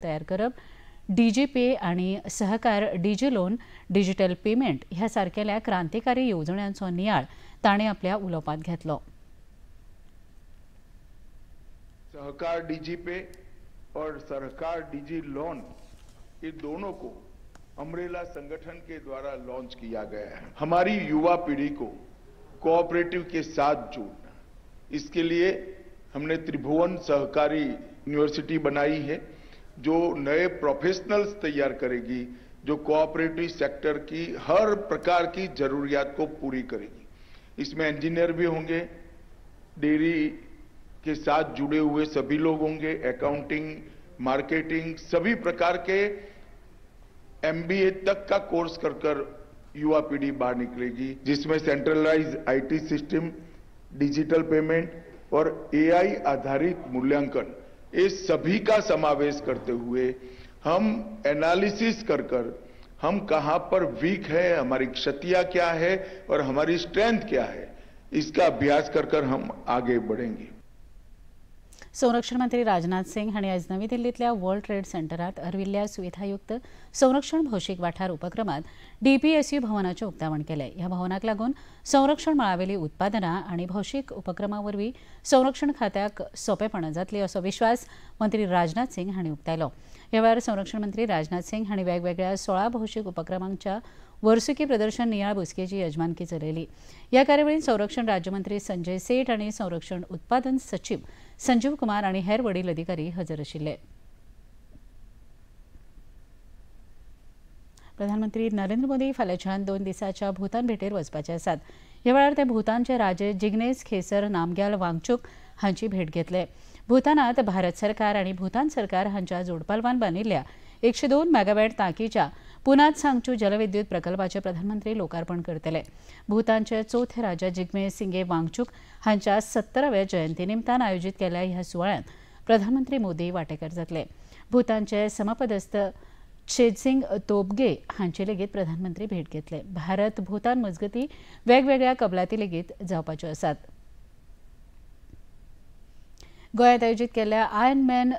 तयार करप, डीजीपे आणि सहकार डिजिलोन डिजिटल पेमेंट ह्या सारकेल्या क्रांतिकारी येवजण्यांचो नियाळ ताणें आपल्या उलोवपांत घेतलो। सहकार डीजीपे और सरकार डिजी लोन ये दोनों को अम्ब्रेला संगठन के द्वारा लॉन्च किया गया है। हमारी युवा पीढ़ी को कोऑपरेटिव के साथ जोड़ना, इसके लिए हमने त्रिभुवन सहकारी यूनिवर्सिटी बनाई है जो नए प्रोफेशनल्स तैयार करेगी, जो कोऑपरेटिव सेक्टर की हर प्रकार की जरूरियात को पूरी करेगी। इसमें इंजीनियर भी होंगे, डेयरी के साथ जुड़े हुए सभी लोग होंगे, अकाउंटिंग, मार्केटिंग, सभी प्रकार के एमबीए तक का कोर्स कर युवा पीढ़ी बाहर निकलेगी, जिसमें centralise IT system, digital payment और एआई आधारित मूल्यांकन ये सभी का समावेश करते हुए हम एनालिसिस कर हम कहां पर वीक है, हमारी क्षतियां क्या है और हमारी स्ट्रेंथ क्या है, इसका अभ्यास कर हम आगे बढ़ेंगे। संरक्षण मंत्री राजनाथ सिंह हांणी आज नवी दिल्लींतल्या वर्ल्ड ट्रेड सेंटरांत हरविल्ल्या सुविधायुक्त संरक्षण भौशीक वाठार उपक्रमांत डीपीएसयू भवनाचें उक्तावण केलें। ह्या भवनाक लागून संरक्षण मळावेलीं उत्पादनां आनी भौशीक उपक्रमां वरवीं संरक्षण खात्याक सोंपेपणां जातलीं असो विश्वास मंत्री राजनाथ सिंह हांणी उक्तायलो। ह्या वेळार संरक्षण मंत्री राजनाथ सिंह हांणी वेगवेगळ्या 16 भौशीक उपक्रमांच्या वर्सुकी प्रदर्शन नियाळ बसकेची यजमानकी चलयली। ह्या कार्यावळींत संरक्षण राज्यमंत्री संजय सेठ आनी संरक्षण उत्पादन सचिव संजीव कुमार आनी हेर वडील अधिकारी हजर आशिल्ले। प्रधानमंत्री नरेंद्र मोदी फाल्यांच्यान 2 दिसांच्या भूतान भेटेर वचपाचे आसात। ह्या वेळार ते भूतानचे राजे जिग्नेस खेसर नामग्याल वांगचुक हांची भेट घेतले। भूतानांत भारत सरकार आनी भूतान सरकार हांच्या जोडपालवान बांदिल्ल्या 102 मेगावॅट तांकीच्या पुनात सांगचू जलविद्युत प्रकल्पाचे प्रधानमंत्री लोकार्पण करतले। भूतानचे चौथे राजा जिग्मे सिंगे वांगचुक हांच्या 70व्या जयंती निमतान आयोजीत केल्ल्या ह्या सुवाळ्यांत प्रधानमंत्री मोदी वांटेकार जातले। भूतानचे समपदस्थ छेडसिंग तोबगे हांची लेगीत प्रधानमंत्री भेट घेतले। भारत भूतान मजगतीं वेगवेगळ्या कबलाती लेगीत जावपाच्यो आसात। गोंयांत आयोजीत केल्ल्या आयर्नमॅन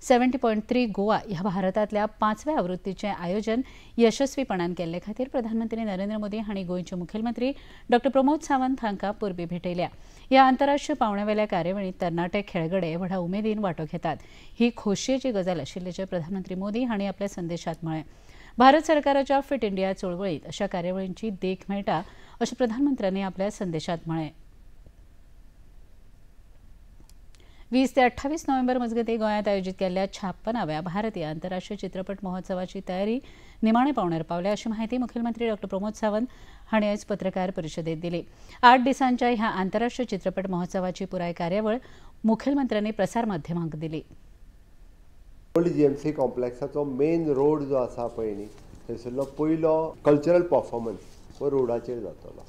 70.3 गोवा ह्या भारतांतल्या 5व्या आवृत्तीचें आयोजन यशस्वीपणान केल्ले खातीर प्रधानमंत्री नरेंद्र मोदी हांणी गोंयचे मुखेलमंत्री डॉ प्रमोद सावंत हांकां परबीं भेटयल्या। ह्या आंतरराष्ट्रीय पावंड्यावेल्या कार्यावळींत तरणाटे खेळगडे व्हडा उमेदीन वांटो घेतात। ही खोशयेची गजाल आशिल्ल्याचें प्रधानमंत्री मोदी हांणी आपल्या संदेशांत म्हळें। भारत सरकाराच्या फिट इंडिया चळवळींत अशा कार्यावळींची देख मेळटा अशें प्रधानमंत्र्यांनी आपल्या संदेशांत म्हळें। 20 ते 28 नोव्हेंबर मजगतीं गोंयांत आयोजीत केल्ल्या 56व्या भारतीय आंतरराष्ट्रीय चित्रपट महोत्सवाची तयारी निमाणे पावंड्यार पावल्या अशी माहिती मुखेलमंत्री डॉ प्रमोद सावंत हांणी आयज पत्रकार परिशदेंत दिली। 8 दिसांच्या ह्या आंतरराष्ट्रीय चित्रपट महोत्सवाची पुराय कार्यावळ मुखेलमंत्र्यांनी प्रसार माध्यमांक दिली। ओल्ड जीएमसी कॉम्प्लेक्साचो मेन रोड जो आसा पळय न्ही, थंयसरलो पयलो कल्चरल परफॉर्मन्स हो रोडाचेर जातलो।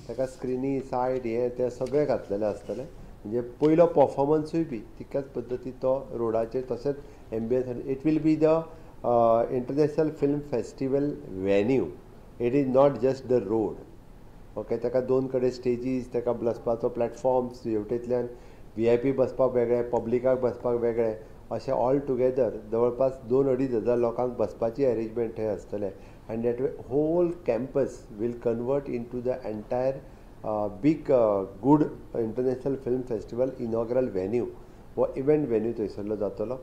ताका स्क्रिनी सायड हे ते सगळे घातलेले आसतले, म्हणजे पयलो परफॉर्मन्सूय बी तितक्याच पद्दतीन तो रोडाचेर तशेंच ambience. It will be the international film festival venue, it is not just the road. Okay, ताका 2 कडेन स्टेजीस, ताका बसपाचो प्लॅटफॉर्म्स, हेवटेंतल्यान VIP बसपाक वेगळे, पब्लिकाक बसपाक वेगळे, अशें ऑल टुगेदर जवळपास 2-2.5 हजार लोकांक बसपाची अरेंजमेंट थंय आसतलें। आनी that way whole campus will convert into the entire big good international film festival inaugural venue वो इवेंट वेन्यू थंयसरलो जातलो।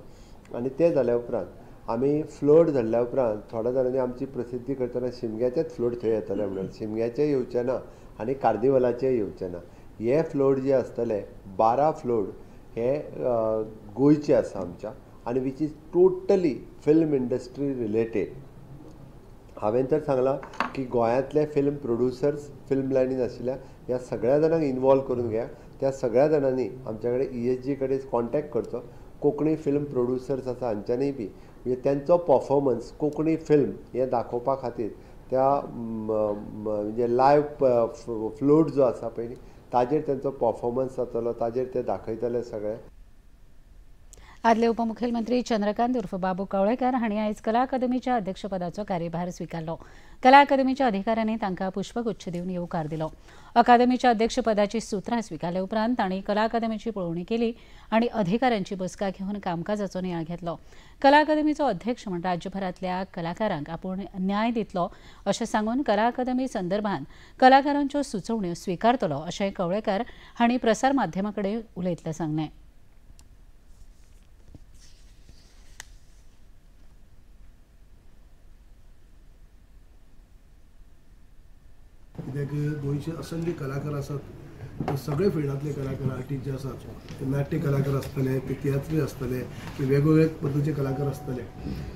आनी ते जाल्या उपरांत आमी फ्लोट धरल्या उपरांत थोड्या जाणांनी आमची प्रसिद्धी करतना शिमग्याचेच फ्लोट थंय येतले म्हणून शिमग्याचे येवचे ना आनी कार्निवलाचे येवचे ना। हे फ्लोट जे आसतले 12 फ्लोट हे गोंयचे आसा आमच्या, आनी which is totally film industry related. हांवें तर सांगलां की गोंयांतले फिल्म प्रोड्युसर्स, फिल्म लायनीन आशिल्ल्या ह्या सगळ्या जाणांक इनवॉल्व करून घ्या। त्या सगळ्या जाणांनी आमच्या कडेन ESG कडेन कॉन्टॅक्ट करचो। कोंकणी फिल्म प्रोड्युसर्स आसा हांच्यांनी बी म्हणजे त्यांचो परफॉर्मन्स कोंकणी फिल्म हे दाखोवपा खातीर त्या म्हणजे लायव्ह फ्लोट जो आसा पळय ताजेर त्यांचो परफॉर्मन्स जातलो, ताजेर ते दाखयतले सगळे। आदले उपमुख्यमंत्री चंद्रकांत उर्फ बाबू कवळेकर हांणी आयज कला अकादमीच्या अध्यक्षपदाचो कार्यभार स्वीकारलो. कला अकादमीच्या अधिकाऱ्यांनी तांकां पुष्पगुच्छ दिवन येवकार दिलो. अकादमीच्या अध्यक्षपदाची सुत्रां स्वीकारले उपरांत तांणी कला अकादमीची पळोवणी केली आनी अधिकाऱ्यांची बसका घेवन कामकाजाचो नियाळ घेतलो. कला अकादमीचो अध्यक्ष म्हण राज्यभरांतल्या कलाकारांक आपूण न्याय दितलो अशें सांगून कला अकादमी संदर्भात कलाकारांच्यो सुचोवण्यो स्वीकारतलो अशें कवळेकर हांणी प्रसार माध्यमां कडेन उलयतना सांगलें. कित्याक गोंयचे असंख्य कलाकार आसात. ते सगळे फिल्डांतले कलाकार आर्टिस्ट जे आसात ते नाट्य कलाकार आसतले, ते तियात्री आसतले, ते वेगवेगळे पद्धतीचे कलाकार आसतले.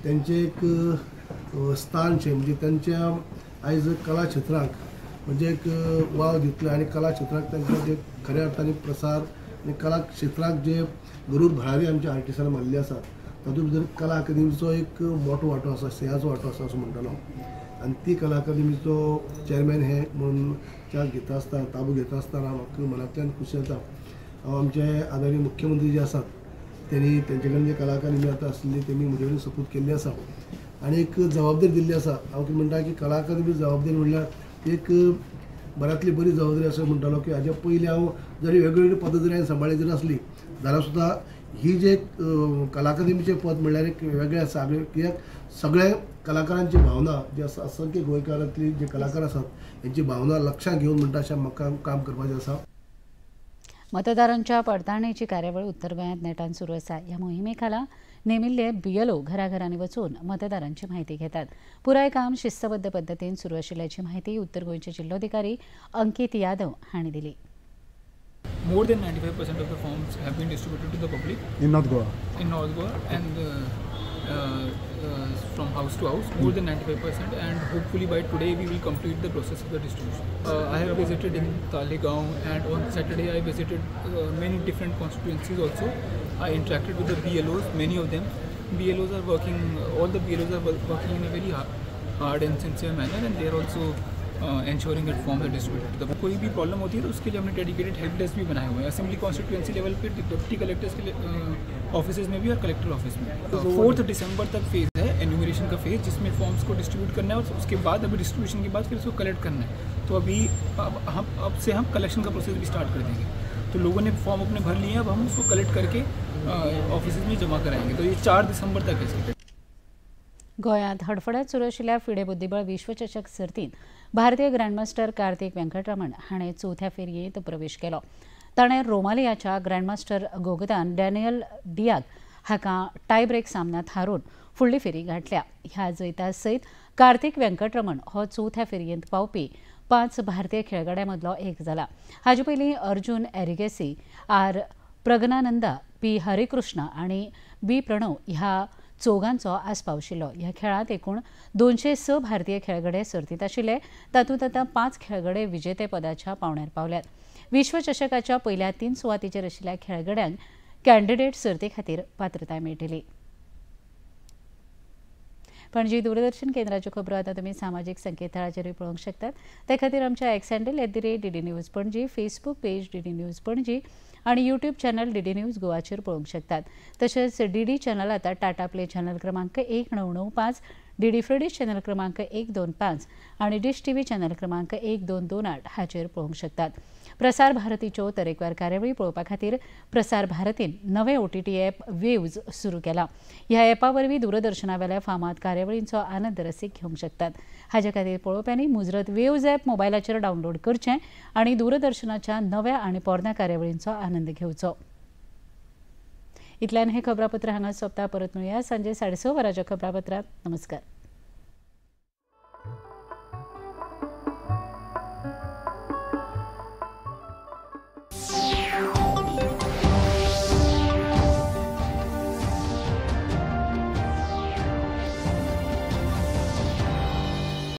त्यांचे एक स्थानशे म्हणजे त्यांच्या आयज कला क्षेत्राक म्हणजे एक वाव दितले आनी कला क्षेत्राक तांकां जे खऱ्या अर्थान प्रसार आनी कला क्षेत्राक जे गरूर भरारी आमच्या आर्टिस्टांनी मारली आसा तातूंत भितर कला अकादमीचो एक मोठो वांटो आसा, सिंहाचो वांटो आसा असो म्हणटलो. आनी ती कला अकादमीचो चेअरमॅन हे म्हणून चार्ज घेता आसतना ताबो घेता आसतना म्हाका मनांतल्यान खुशी जाता. हांव आमचे आदरणीय मुख्यमंत्री जे आसात त्यांनी तेंचे कडेन जे कला अकादमी आतां आसली तेमी म्हजे कडेन सपोर्ट केल्ली आसा आनी एक जबाबदारी दिल्ली आसा. हांव कितें म्हणटा की कला अकादमी जबाबदारी म्हणल्यार एक बऱ्यांतली बरी जबाबदारी अशें म्हणटालो की हाज्या पयलीं हांव जरी वेगवेगळी पद जरी हांवें सांबाळ्ळी जरी आसली जाल्यार सुद्दां ही जे कला अकादमीचें पद म्हणल्यार एक वेगळें आसा. कित्याक सगळे कलाकारांची भावना जी आसा असंख्य गोंयकारांतली जे कलाकार आसात हेंची भावना लक्षांत घेवन म्हणटा अशें म्हाका काम करपाचें आसा. मतदारांच्या पडताळणेची कार्यावळ उत्तर गोंयांत नेटान सुरू आसा. ह्या मोहिमे खाला नेमिल्ले BLO घराघरांनी वचून मतदारांची म्हायती घेतात. पुराय काम शिस्तबद्ध पद्दतीन सुरू आशिल्ल्याची म्हायती उत्तर गोंयचे जिल्लोधिकारी अंकीत यादव हांणी दिली. More than 95% of the forms have been distributed to the public in North Goa. in North Goa and from house to house, more than 95%, and hopefully by today we will complete the process of the distribution. I have visited in Talegaon, and on Saturday I visited many different constituencies also. I interacted with the BLOs, many of them. BLOs are working, all the BLOs are working in a very hard and sincere manner, and they are also ensuring that forms are distributed. तो कोई भी problem होती है तो उसके लिए हमने dedicated help desk भी बनाए हुए हैं असेंबली कॉन्स्टिट्यूएंसी लेवल पे, डिप्टी कलेक्टर्स के ऑफिस में भी और कलेक्टर ऑफिस में. 4 दिसंबर तक फेज है एन्यूमरेशन का फेज, जिसमें फॉर्म्स को डिस्ट्रीब्यूट करना है और उसके बाद अभी डिस्ट्रीब्यूशन के बाद फिर उसको कलेक्ट करना है. तो अभी अब से हम कलेक्शन का प्रोसेस भी स्टार्ट कर देंगे. तो लोगों ने फॉर्म अपने भर लिए हैं, अब हम उसको कलेक्ट करके ऑफिस में जमा कराएंगे. तो ये 4 दिसंबर तक है. गोंयांत हडफड्यात सुरू आशिल्ल्या फिडे बुद्धीबळ विश्वचषक सर्तींत भारतीय ग्रँडमास्टर कार्तिक वेंकटरमण हाणें चवथ्या फेरयेंत प्रवेश केलो. ताणें रोमालियाच्या ग्रँडमास्टर गोगदान डॅनियल डियाग हाका टाय ब्रेक सामन्यांत हारून फुडली फेरी गाठल्या. ह्या जैता सयत कार्तिक वेंकटरमण हो चवथ्या फेरयेंत पावपी 5 भारतीय खेळगड्यां मदलो एक जाला. हाचे पयलीं अर्जुन एरिगेसी, आर प्रगनानंदा, पी हरिकृष्णा आनी बी प्रणव ह्या चौगांचो आस्पाव आशिल्लो. ह्या खेळांत एकूण 206 भारतीय खेळगडे सर्तींत आशिल्ले. तातूंत आतां 5 खेळगडे विजेतेपदाच्या पावंड्यार पावल्यात. विश्वचषकाच्या पयल्या 3 सुवातीचेर आशिल्ल्या खेळगड्यांक कॅन्डिडेट सर्ती खातीर पात्रताय मेळटली. पणजी दूरदर्शन केंद्राच्यो खबरो आतां तुमी सामाजीक संकेतथळाचेरूय पळोवंक शकतात. ते खातीर आमच्या x handle @DD news Panaji, Facebook page DD news Panaji आणि यूट्यूब चॅनल DD न्यूज गोवाचेर पळोवंक शकतात. तशेंच DD चॅनल आतां टाटा प्ले चॅनल क्रमांक 1995, DD फ्री डिश चॅनल क्रमांक 125 आणि डिश TV चॅनल क्रमांक 1228 हाचेर पळोवंक शकतात. प्रसार भारतीच्यो तरेकवार कार्यावळी पळोवपा खातीर प्रसार भारतीन नवें OTT ॲप वेव्ज सुरू केलां. ह्या ॲपा वरवीं दूरदर्शनावेल्या फामाद कार्यावळींचो आनंद रसीक घेवंक शकतात. हाचे खातीर पळोवप्यांनी मुजरत वेव्ज ॲप मोबायलाचेर डावनलोड करचें आनी दूरदर्शनाच्या नव्या आनी पोरन्या कार्यावळींचो आनंद घेवचो. इतल्यान हें खबरापत्र हांगा सोंपता. परत मेळुया सांजे 6:30 वरांच्या खबरापत्रांत. नमस्कार.